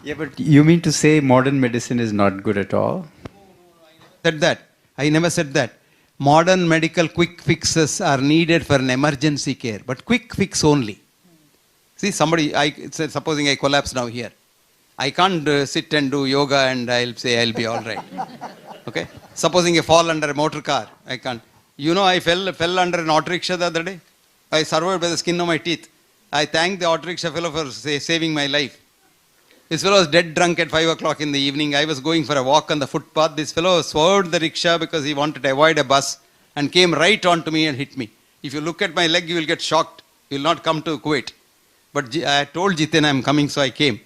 Yeah, but you mean to say modern medicine is not good at all? Said that. I never said that. Modern medical quick fixes are needed for an emergency care, but quick fix only. See, supposing I collapse now here. I can't sit and do yoga and I'll say I'll be all right. Okay? Supposing I fall under a motor car, I can't. You know, I fell under an auto rickshaw the other day. I survived by the skin of my teeth. I thank the auto rickshaw fellow for saving my life. This fellow was dead drunk at 5 o'clock in the evening. I was going for a walk on the footpath. This fellow swerved the rickshaw because he wanted to avoid a bus and came right onto me and hit me. If you look at my leg, you will get shocked. You will not come to Kuwait. But I told Jitin I am coming, so I came.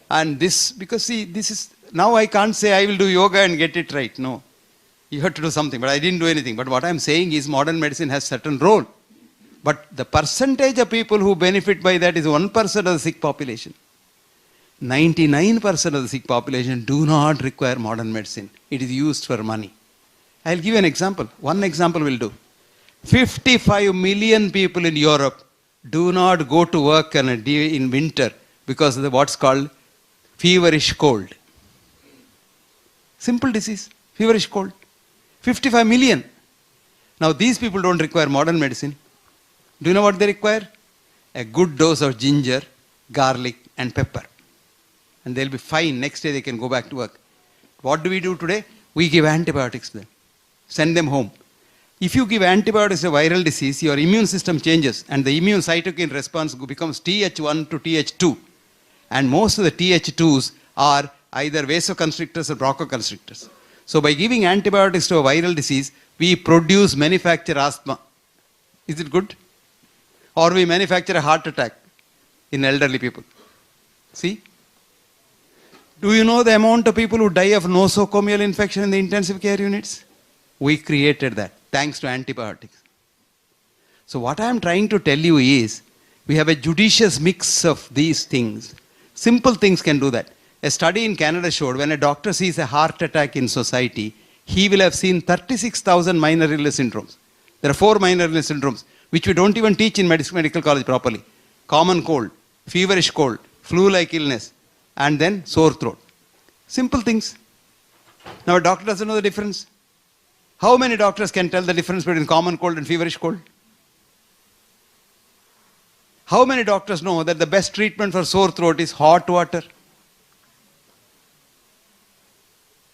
And this, because see, this is, now I can't say I will do yoga and get it right. No. You have to do something, but I didn't do anything. But what I am saying is modern medicine has certain role. But the percentage of people who benefit by that is 1% of the sick population. 99% of the sick population do not require modern medicine. It is used for money. I'll give you an example. One example will do. 55 million people in Europe do not go to work in winter because of what's called feverish cold. Simple disease, feverish cold. 55 million. Now these people don't require modern medicine. Do you know what they require? A good dose of ginger, garlic and pepper. And they'll be fine. Next day they can go back to work. What do we do today? We give antibiotics to them. Send them home. If you give antibiotics to a viral disease, your immune system changes and the immune cytokine response becomes Th1 to Th2. And most of the Th2s are either vasoconstrictors or bronchoconstrictors. So by giving antibiotics to a viral disease, we manufacture asthma. Is it good? Or we manufacture a heart attack in elderly people. See? Do you know the amount of people who die of nosocomial infection in the intensive care units? We created that thanks to antibiotics. So what I am trying to tell you is, we have a judicious mix of these things. Simple things can do that. A study in Canada showed when a doctor sees a heart attack in society, he will have seen 36,000 minor illness syndromes. There are 4 minor illness syndromes, which we don't even teach in medical college properly. Common cold, feverish cold, flu-like illness, and then sore throat. Simple things. Now a doctor doesn't know the difference. How many doctors can tell the difference between common cold and feverish cold? How many doctors know that the best treatment for sore throat is hot water?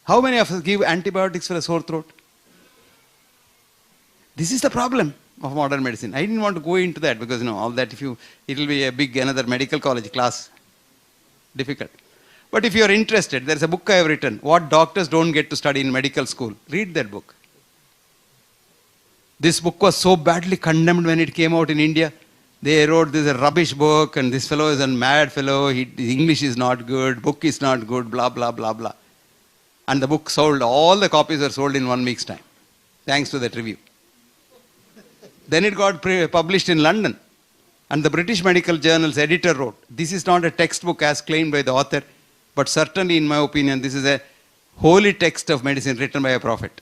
How many of us give antibiotics for a sore throat? This is the problem of modern medicine. I didn't want to go into that because all that it will be a big another medical college class. Difficult. But if you are interested, there is a book I have written, What Doctors Don't Get to Study in Medical School. Read that book. This book was so badly condemned when it came out in India. They wrote this is a rubbish book and this fellow is a mad fellow, his English is not good, book is not good, blah, blah, blah, blah. And the book sold, all the copies were sold in 1 week's time, thanks to that review. Then it got published in London. And the British Medical Journal's editor wrote, this is not a textbook as claimed by the author, but certainly in my opinion, this is a holy text of medicine written by a prophet.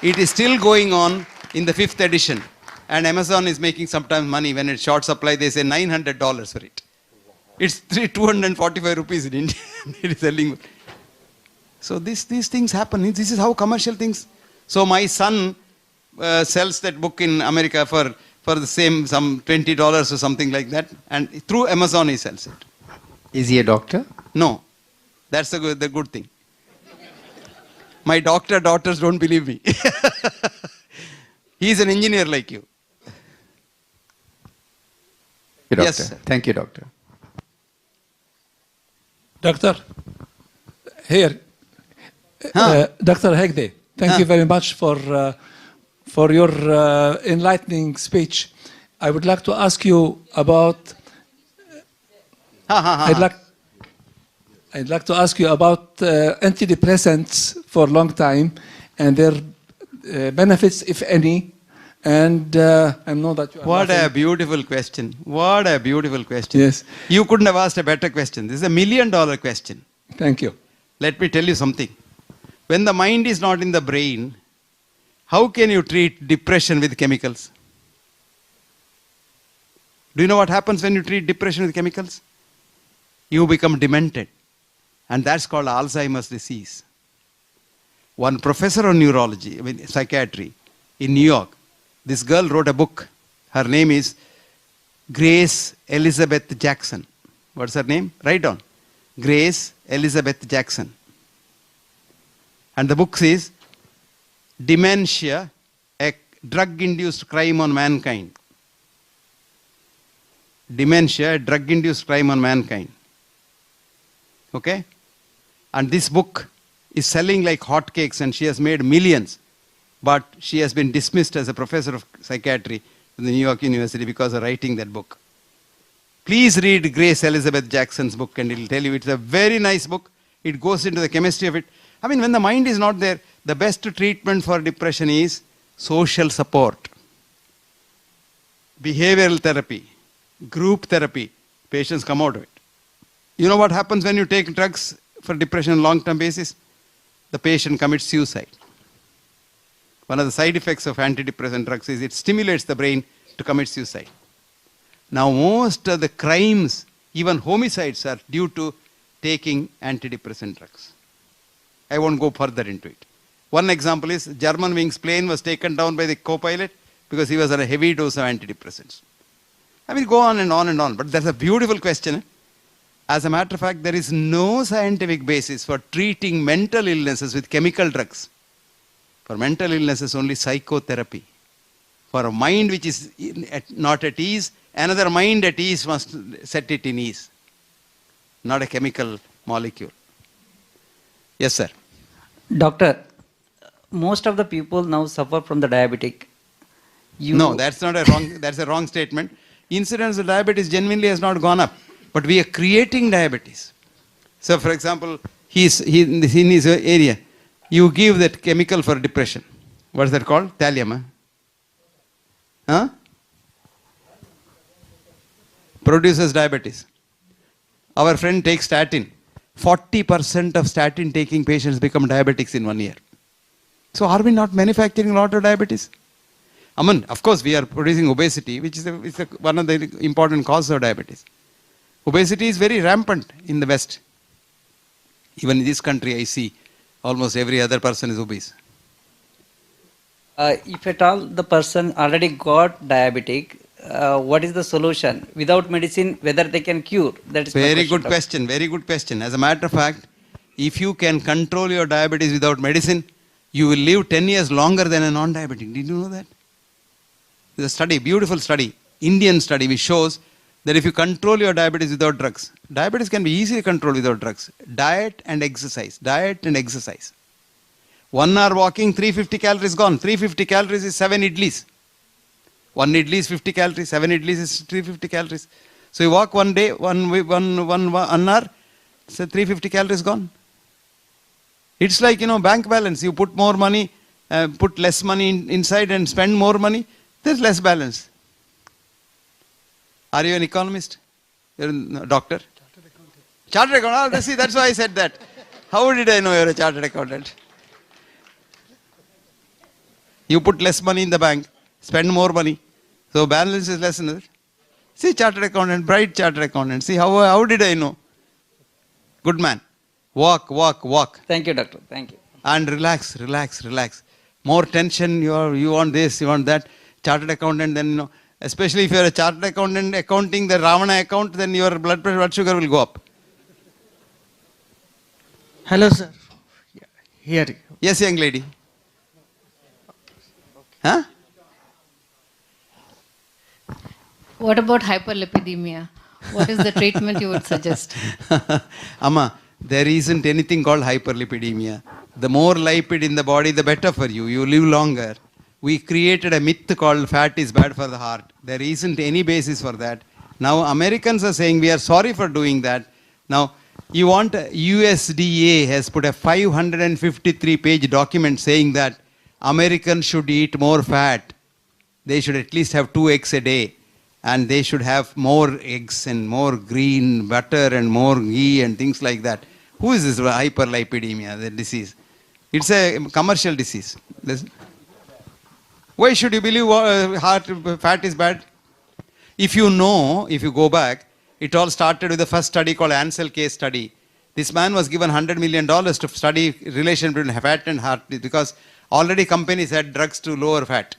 It is still going on in the 5th edition. And Amazon is making sometimes money. When it's short supply, they say $900 for it. It's 245 rupees in India. It is selling. So these things happen. This is how commercial things. So my son sells that book in America for the same, some $20 or something like that. And through Amazon he sells it. Is he a doctor? No. That's the good thing. My doctor daughters don't believe me. He is an engineer like you. Thank you, doctor. Yes, sir. Thank you, doctor. Doctor, here. Dr. Hegde, thank you very much for your enlightening speech. I would like to ask you about. I'd like to ask you about antidepressants for a long time and their benefits, if any. And I know that you are. What a beautiful question. What a beautiful question. Yes. You couldn't have asked a better question. This is $1 million question. Thank you. Let me tell you something. When the mind is not in the brain, how can you treat depression with chemicals? Do you know what happens when you treat depression with chemicals? You become demented. And that's called Alzheimer's disease. One professor of neurology, psychiatry, in New York, this girl wrote a book. Her name is Grace Elizabeth Jackson. What's her name? Write down. Grace Elizabeth Jackson. And the book says, Dementia, a drug-induced crime on mankind. Dementia, a drug-induced crime on mankind. Okay? And this book is selling like hotcakes and she has made millions. But she has been dismissed as a professor of psychiatry in the New York University because of writing that book. Please read Grace Elizabeth Jackson's book and it will tell you it's a very nice book. It goes into the chemistry of it. I mean, when the mind is not there, the best treatment for depression is social support, behavioral therapy, group therapy. Patients come out of it. You know what happens when you take drugs for depression on a long-term basis? The patient commits suicide. One of the side effects of antidepressant drugs is it stimulates the brain to commit suicide. Now most of the crimes, even homicides, are due to taking antidepressant drugs. I won't go further into it. One example is Germanwings plane was taken down by the co-pilot because he was on a heavy dose of antidepressants. I mean, go on and on and on, but that's a beautiful question. As a matter of fact, there is no scientific basis for treating mental illnesses with chemical drugs. For mental illnesses, only psychotherapy. For a mind which is not at ease, another mind at ease must set it in ease. Not a chemical molecule. Yes, sir. Doctor, most of the people now suffer from the diabetic. No, that's not a wrong. That's a wrong statement. Incidence of diabetes genuinely has not gone up, but we are creating diabetes. So, for example, in his area, you give that chemical for depression. What is that called? Thallium. Huh? Produces diabetes. Our friend takes statin. 40% of statin taking patients become diabetics in 1 year. So are we not manufacturing a lot of diabetes? I mean, of course, we are producing obesity, which is one of the important causes of diabetes. Obesity is very rampant in the West. Even in this country, I see almost every other person is obese. If at all the person already got diabetic, what is the solution? Without medicine, whether they can cure? That is very good question. Very good question. As a matter of fact, if you can control your diabetes without medicine, you will live 10 years longer than a non-diabetic. Did you know that? There's a study, beautiful study, Indian study, which shows that if you control your diabetes without drugs, diabetes can be easily controlled without drugs. Diet and exercise. Diet and exercise. 1 hour walking, 350 calories gone. 350 calories is 7 idlis. 1 idli is 50 calories, 7 idlis is 350 calories. So you walk one day, one hour, so 350 calories gone. It's like, bank balance. You put more money, put less money inside and spend more money, there's less balance. Are you an economist? You're a doctor? Chartered accountant. Oh, see, that's why I said that. How did I know you're a chartered accountant? You put less money in the bank, spend more money. So balance is less, isn't it? See, chartered accountant, bright chartered accountant. See, how did I know? Good man. Walk, walk, walk. Thank you, doctor. Thank you. And relax, relax, relax. More tension, you want this, you want that. Chartered accountant, then, especially if you're a chartered accountant accounting the Ravana account, then your blood pressure, blood sugar will go up. Hello, sir. Here. Yes, young lady. Huh? What about hyperlipidemia? What is the treatment you would suggest? Amma, there isn't anything called hyperlipidemia. The more lipid in the body, the better for you. You live longer. We created a myth called fat is bad for the heart. There isn't any basis for that. Now Americans are saying we are sorry for doing that. Now, you want USDA has put a 553-page document saying that Americans should eat more fat. They should at least have 2 eggs a day. And they should have more eggs and more green butter and more ghee and things like that. Who is this hyperlipidemia, the disease? It's a commercial disease. Listen. Why should you believe fat is bad? If you know, if you go back, it all started with the first study called Ansel case study. This man was given $100 million to study relation between fat and heart because already companies had drugs to lower fat.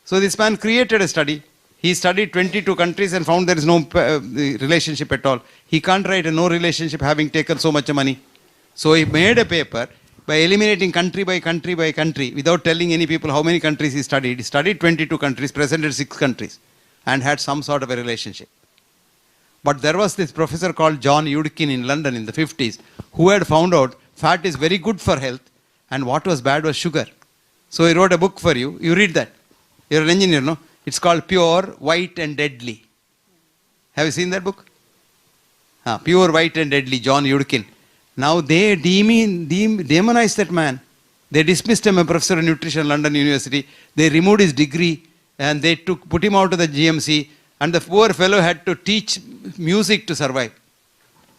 So this man created a study. He studied 22 countries and found there is no relationship at all. He can't write a no relationship having taken so much money. So he made a paper by eliminating country by country by country without telling any people how many countries he studied. He studied 22 countries, presented 6 countries and had some sort of a relationship. But there was this professor called John Yudkin in London in the 50s who had found out fat is very good for health and what was bad was sugar. So he wrote a book for you. You read that. You're an engineer, no? It's called Pure, White and Deadly. Have you seen that book? Pure, White and Deadly, John Yudkin. Now they demonized that man. They dismissed him, a professor of nutrition, London University. They removed his degree and they put him out of the GMC. And the poor fellow had to teach music to survive.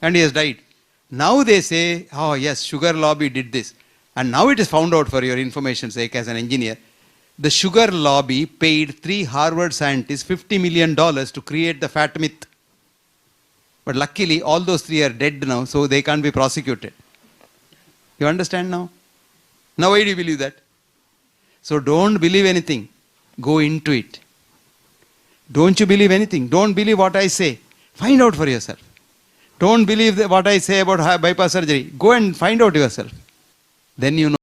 And he has died. Now they say, oh yes, sugar lobby did this. And now it is found out, for your information's sake as an engineer, the sugar lobby paid 3 Harvard scientists $50 million to create the fat myth. But luckily all those 3 are dead now, so they can't be prosecuted. You understand now? Now why do you believe that? So don't believe anything. Go into it. Don't you believe anything. Don't believe what I say. Find out for yourself. Don't believe what I say about bypass surgery. Go and find out yourself. Then you know.